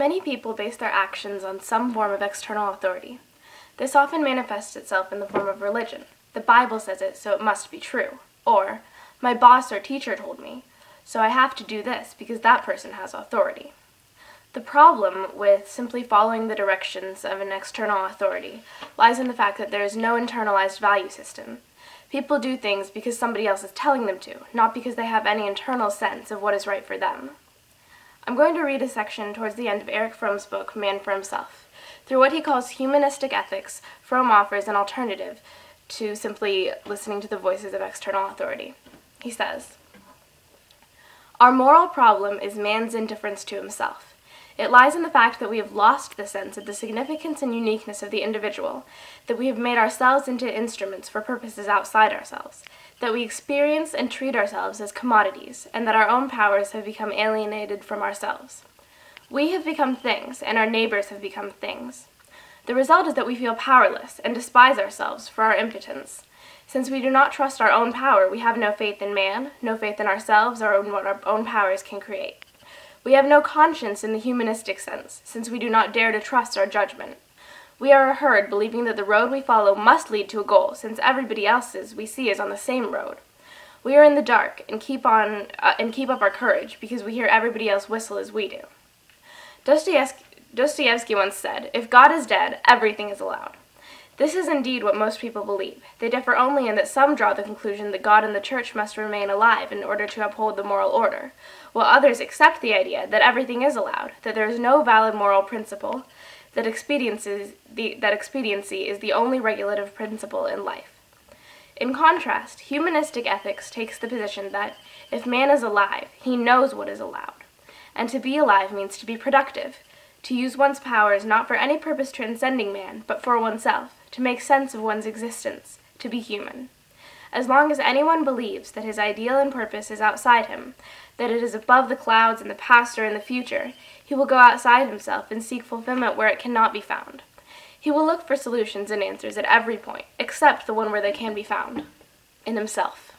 Many people base their actions on some form of external authority. This often manifests itself in the form of religion. The Bible says it, so it must be true. Or, my boss or teacher told me, so I have to do this because that person has authority. The problem with simply following the directions of an external authority lies in the fact that there is no internalized value system. People do things because somebody else is telling them to, not because they have any internal sense of what is right for them. I'm going to read a section towards the end of Erich Fromm's book, Man for Himself. Through what he calls humanistic ethics, Fromm offers an alternative to simply listening to the voices of external authority. He says, "Our moral problem is man's indifference to himself. It lies in the fact that we have lost the sense of the significance and uniqueness of the individual, that we have made ourselves into instruments for purposes outside ourselves, that we experience and treat ourselves as commodities, and that our own powers have become alienated from ourselves. We have become things, and our neighbors have become things. The result is that we feel powerless and despise ourselves for our impotence. Since we do not trust our own power, we have no faith in man, no faith in ourselves or in what our own powers can create. We have no conscience in the humanistic sense, since we do not dare to trust our judgment. We are a herd believing that the road we follow must lead to a goal, since everybody else's we see is on the same road. We are in the dark and keep up our courage because we hear everybody else whistle as we do." Dostoevsky once said, "If God is dead, everything is allowed." This is indeed what most people believe. They differ only in that some draw the conclusion that God and the Church must remain alive in order to uphold the moral order, while others accept the idea that everything is allowed, that there is no valid moral principle, that expediency is the only regulative principle in life. In contrast, humanistic ethics takes the position that, if man is alive, he knows what is allowed. And to be alive means to be productive, to use one's powers not for any purpose transcending man, but for oneself, to make sense of one's existence, to be human. As long as anyone believes that his ideal and purpose is outside him, that it is above the clouds and the past or in the future, he will go outside himself and seek fulfillment where it cannot be found. He will look for solutions and answers at every point, except the one where they can be found, in himself.